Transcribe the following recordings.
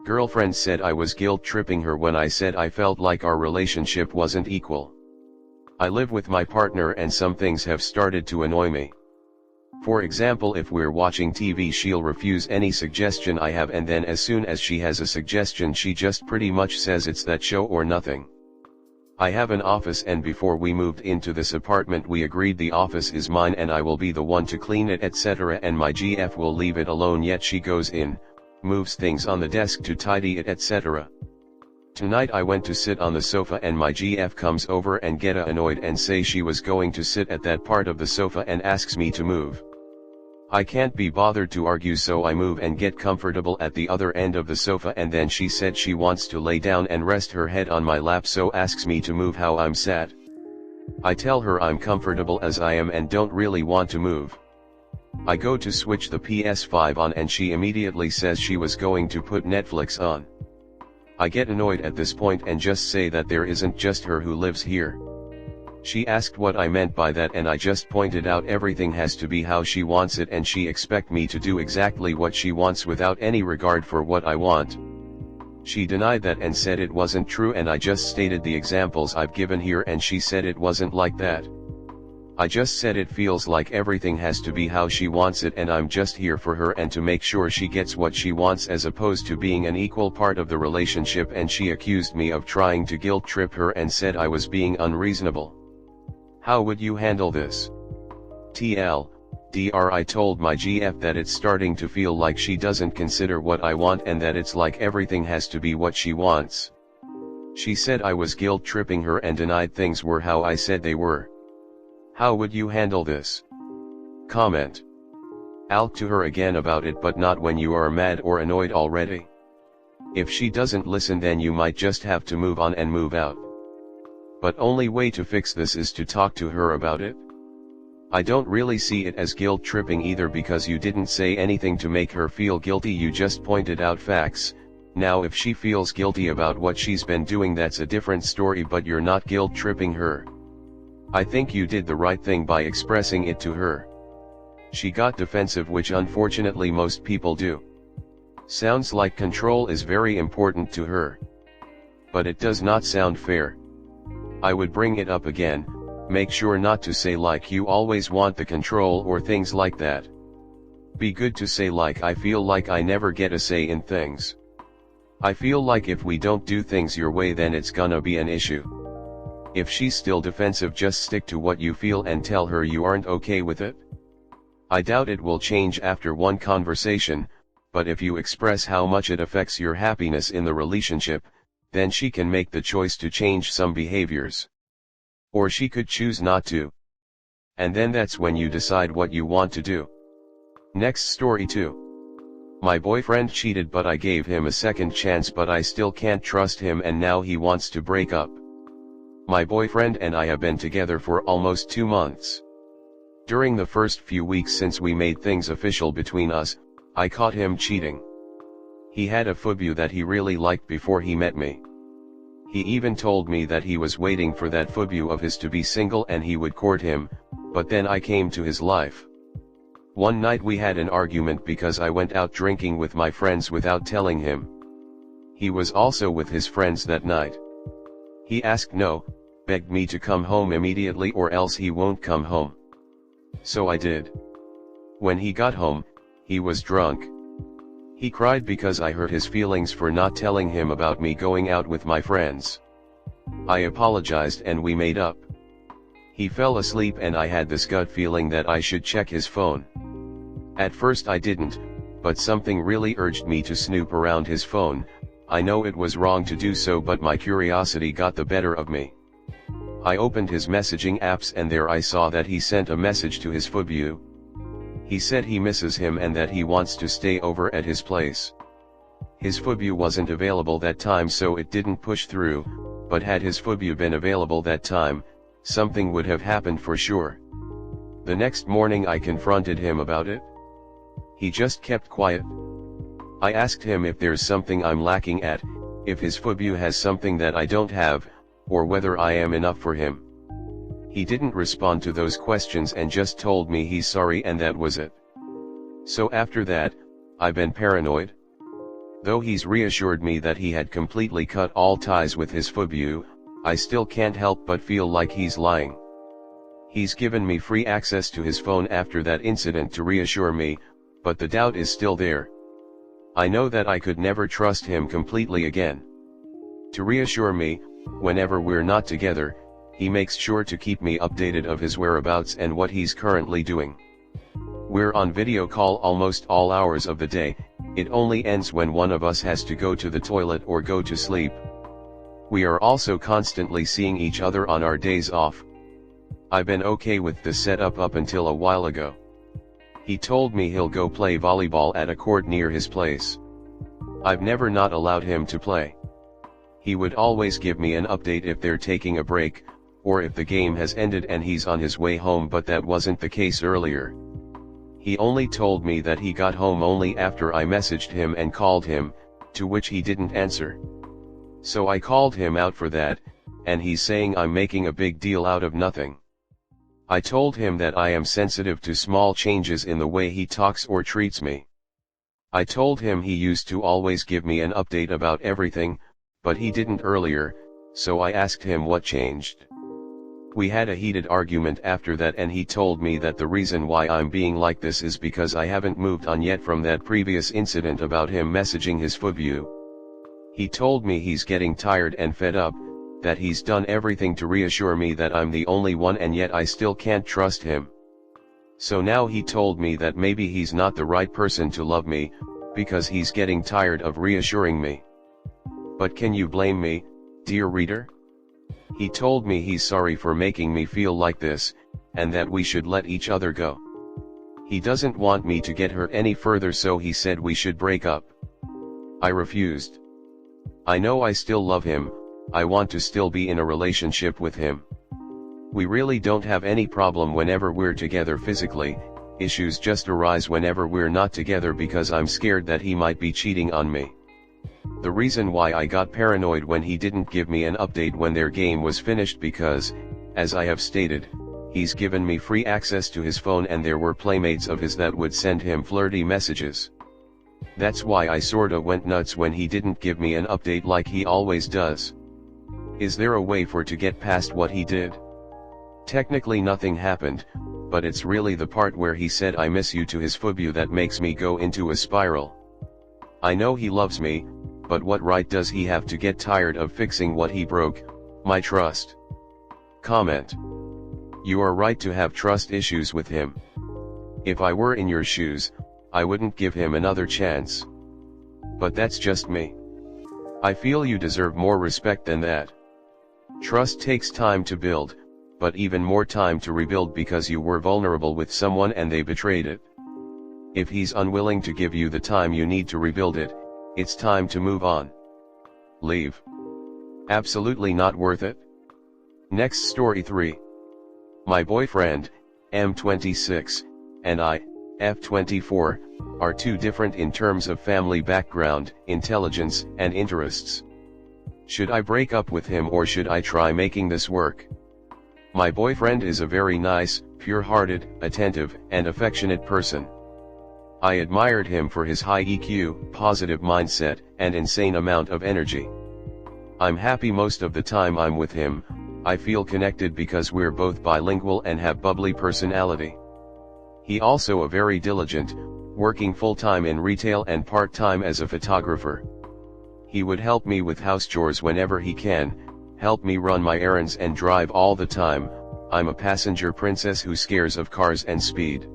Girlfriend said I was guilt-tripping her when I said I felt like our relationship wasn't equal. I live with my partner and some things have started to annoy me. For example, if we're watching TV, she'll refuse any suggestion I have, and then as soon as she has a suggestion she just pretty much says it's that show or nothing. I have an office, and before we moved into this apartment we agreed the office is mine and I will be the one to clean it, etc., and my GF will leave it alone, yet she goes in, moves things on the desk to tidy it, etc. Tonight I went to sit on the sofa and my GF comes over and get annoyed and say she was going to sit at that part of the sofa and asks me to move. I can't be bothered to argue, so I move and get comfortable at the other end of the sofa, and then she said she wants to lay down and rest her head on my lap, so asks me to move how I'm sat. I tell her I'm comfortable as I am and don't really want to move. I go to switch the PS5 on and she immediately says she was going to put Netflix on. I get annoyed at this point and just say that there isn't just her who lives here. She asked what I meant by that and I just pointed out everything has to be how she wants it and she expect me to do exactly what she wants without any regard for what I want. She denied that and said it wasn't true, and I just stated the examples I've given here and she said it wasn't like that. I just said it feels like everything has to be how she wants it and I'm just here for her and to make sure she gets what she wants as opposed to being an equal part of the relationship, and she accused me of trying to guilt trip her and said I was being unreasonable. How would you handle this? TLDR, I told my GF that it's starting to feel like she doesn't consider what I want and that it's like everything has to be what she wants. She said I was guilt tripping her and denied things were how I said they were. How would you handle this? Comment. I'll to her again about it, but not when you are mad or annoyed already. If she doesn't listen, then you might just have to move on and move out. But only way to fix this is to talk to her about it. I don't really see it as guilt tripping either, because you didn't say anything to make her feel guilty, you just pointed out facts. Now if she feels guilty about what she's been doing, that's a different story, but you're not guilt tripping her. I think you did the right thing by expressing it to her. She got defensive, which unfortunately most people do. Sounds like control is very important to her. But it does not sound fair. I would bring it up again, make sure not to say like you always want the control or things like that. Be good to say like I feel like I never get a say in things. I feel like if we don't do things your way then it's gonna be an issue. If she's still defensive, just stick to what you feel and tell her you aren't okay with it. I doubt it will change after one conversation, but if you express how much it affects your happiness in the relationship, then she can make the choice to change some behaviors. Or she could choose not to. And then that's when you decide what you want to do. Next story 2. My boyfriend cheated, but I gave him a second chance, but I still can't trust him and now he wants to break up. My boyfriend and I have been together for almost 2 months. During the first few weeks since we made things official between us, I caught him cheating. He had a phobia that he really liked before he met me. He even told me that he was waiting for that phobia of his to be single and he would court him, but then I came to his life. One night we had an argument because I went out drinking with my friends without telling him. He was also with his friends that night. He asked no, begged me to come home immediately or else he won't come home. So I did. When he got home, he was drunk. He cried because I hurt his feelings for not telling him about me going out with my friends. I apologized and we made up. He fell asleep and I had this gut feeling that I should check his phone. At first I didn't, but something really urged me to snoop around his phone. I know it was wrong to do so, but my curiosity got the better of me. I opened his messaging apps and there I saw that he sent a message to his phobia. He said he misses him and that he wants to stay over at his place. His phobia wasn't available that time, so it didn't push through, but had his phobia been available that time, something would have happened for sure. The next morning I confronted him about it. He just kept quiet. I asked him if there's something I'm lacking at, if his phobia has something that I don't have, or whether I am enough for him. He didn't respond to those questions and just told me he's sorry and that was it. So after that, I've been paranoid. Though he's reassured me that he had completely cut all ties with his FUBU, I still can't help but feel like he's lying. He's given me free access to his phone after that incident to reassure me, but the doubt is still there. I know that I could never trust him completely again. To reassure me, whenever we're not together, he makes sure to keep me updated of his whereabouts and what he's currently doing. We're on video call almost all hours of the day, it only ends when one of us has to go to the toilet or go to sleep. We are also constantly seeing each other on our days off. I've been okay with the setup up until a while ago. He told me he'll go play volleyball at a court near his place. I've never not allowed him to play. He would always give me an update if they're taking a break, or if the game has ended and he's on his way home, but that wasn't the case earlier. He only told me that he got home only after I messaged him and called him, to which he didn't answer. So I called him out for that, and he's saying I'm making a big deal out of nothing. I told him that I am sensitive to small changes in the way he talks or treats me. I told him he used to always give me an update about everything, but he didn't earlier, so I asked him what changed. We had a heated argument after that, and he told me that the reason why I'm being like this is because I haven't moved on yet from that previous incident about him messaging his FUBU. He told me he's getting tired and fed up, that he's done everything to reassure me that I'm the only one, and yet I still can't trust him. So now he told me that maybe he's not the right person to love me, because he's getting tired of reassuring me. But can you blame me, dear reader? He told me he's sorry for making me feel like this, and that we should let each other go. He doesn't want me to get hurt any further, so he said we should break up. I refused. I know I still love him, I want to still be in a relationship with him. We really don't have any problem whenever we're together physically, issues just arise whenever we're not together because I'm scared that he might be cheating on me. The reason why I got paranoid when he didn't give me an update when their game was finished because, as I have stated, he's given me free access to his phone and there were playmates of his that would send him flirty messages. That's why I sorta went nuts when he didn't give me an update like he always does. Is there a way for to get past what he did? Technically nothing happened, but it's really the part where he said I miss you to his FUBU that makes me go into a spiral. I know he loves me, but what right does he have to get tired of fixing what he broke, my trust? Comment. You are right to have trust issues with him. If I were in your shoes, I wouldn't give him another chance. But that's just me. I feel you deserve more respect than that. Trust takes time to build, but even more time to rebuild because you were vulnerable with someone and they betrayed it. If he's unwilling to give you the time you need to rebuild it, it's time to move on. Leave. Absolutely not worth it. Next story 3. My boyfriend, M26, and I, F24, are too different in terms of family background, intelligence, and interests. Should I break up with him or should I try making this work? My boyfriend is a very nice, pure-hearted, attentive, and affectionate person. I admired him for his high EQ, positive mindset, and insane amount of energy. I'm happy most of the time I'm with him. I feel connected because we're both bilingual and have bubbly personality. He also a very diligent, working full-time in retail and part-time as a photographer. He would help me with house chores whenever he can, help me run my errands and drive all the time. I'm a passenger princess who scares of cars and speed.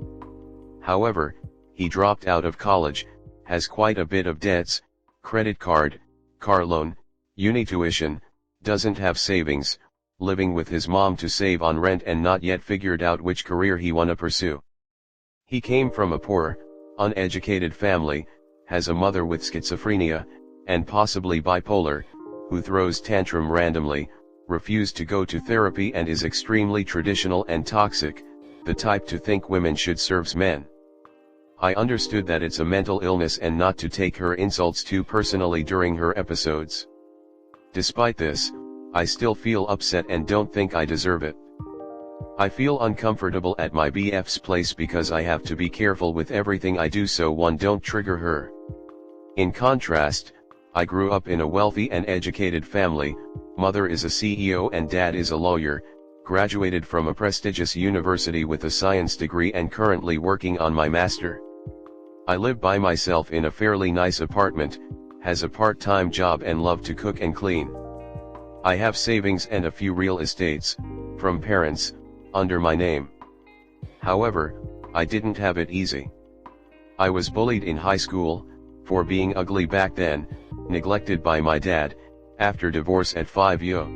However, he dropped out of college, has quite a bit of debts, credit card, car loan, uni tuition, doesn't have savings, living with his mom to save on rent and not yet figured out which career he wanna pursue. He came from a poor, uneducated family, has a mother with schizophrenia, and possibly bipolar, who throws tantrum randomly, refused to go to therapy and is extremely traditional and toxic, the type to think women should serve men. I understood that it's a mental illness and not to take her insults too personally during her episodes. Despite this, I still feel upset and don't think I deserve it. I feel uncomfortable at my BF's place because I have to be careful with everything I do so one don't trigger her. In contrast, I grew up in a wealthy and educated family. Mother is a CEO and dad is a lawyer, graduated from a prestigious university with a science degree and currently working on my master. I live by myself in a fairly nice apartment, has a part-time job and love to cook and clean. I have savings and a few real estates, from parents, under my name. However, I didn't have it easy. I was bullied in high school, for being ugly back then, neglected by my dad, after divorce at 5 years.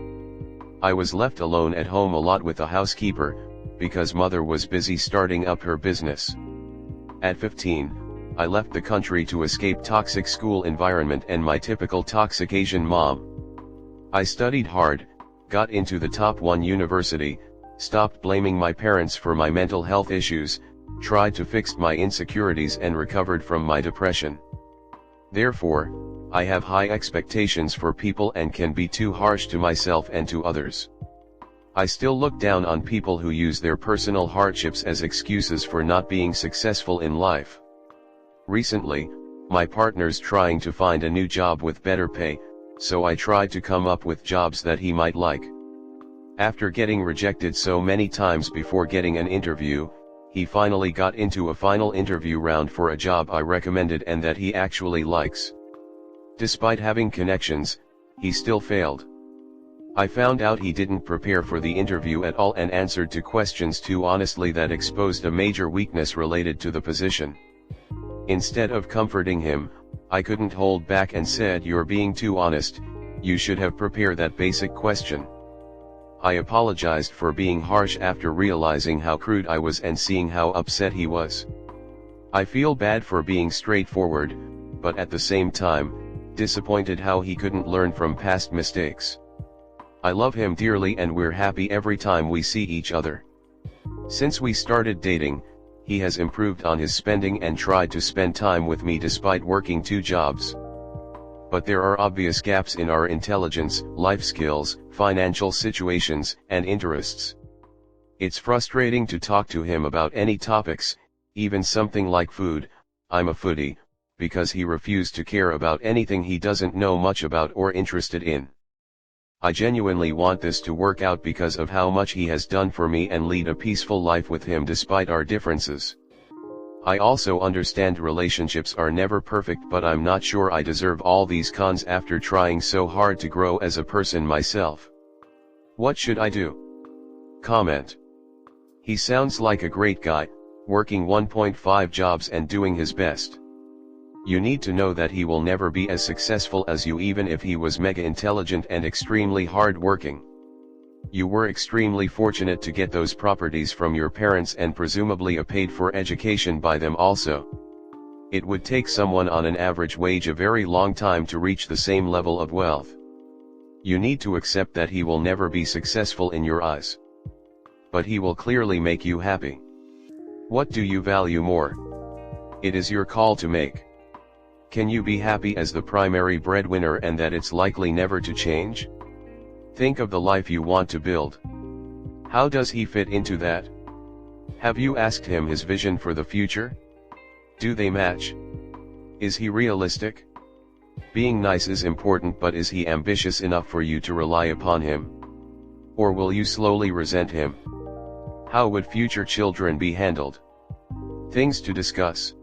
I was left alone at home a lot with a housekeeper, because mother was busy starting up her business. At 15, I left the country to escape toxic school environment and my typical toxic Asian mom. I studied hard, got into the top 1 university, stopped blaming my parents for my mental health issues, tried to fix my insecurities and recovered from my depression. Therefore, I have high expectations for people and can be too harsh to myself and to others. I still look down on people who use their personal hardships as excuses for not being successful in life. Recently, my partner's trying to find a new job with better pay, so I tried to come up with jobs that he might like. After getting rejected so many times before getting an interview, he finally got into a final interview round for a job I recommended and that he actually likes. Despite having connections, he still failed. I found out he didn't prepare for the interview at all and answered to questions too honestly that exposed a major weakness related to the position. Instead of comforting him, I couldn't hold back and said, "You're being too honest, you should have prepared that basic question." I apologized for being harsh after realizing how crude I was and seeing how upset he was. I feel bad for being straightforward, but at the same time, disappointed how he couldn't learn from past mistakes. I love him dearly and we're happy every time we see each other. Since we started dating, he has improved on his spending and tried to spend time with me despite working 2 jobs. But there are obvious gaps in our intelligence, life skills, financial situations, and interests. It's frustrating to talk to him about any topics, even something like food. I'm a foodie, because he refused to care about anything he doesn't know much about or interested in. I genuinely want this to work out because of how much he has done for me and lead a peaceful life with him despite our differences. I also understand relationships are never perfect, but I'm not sure I deserve all these cons after trying so hard to grow as a person myself. What should I do? Comment. He sounds like a great guy, working 1.5 jobs and doing his best. You need to know that he will never be as successful as you even if he was mega intelligent and extremely hard working. You were extremely fortunate to get those properties from your parents and presumably a paid for education by them also. It would take someone on an average wage a very long time to reach the same level of wealth. You need to accept that he will never be successful in your eyes. But he will clearly make you happy. What do you value more? It is your call to make. Can you be happy as the primary breadwinner and that it's likely never to change? Think of the life you want to build. How does he fit into that? Have you asked him his vision for the future? Do they match? Is he realistic? Being nice is important, but is he ambitious enough for you to rely upon him? Or will you slowly resent him? How would future children be handled? Things to discuss.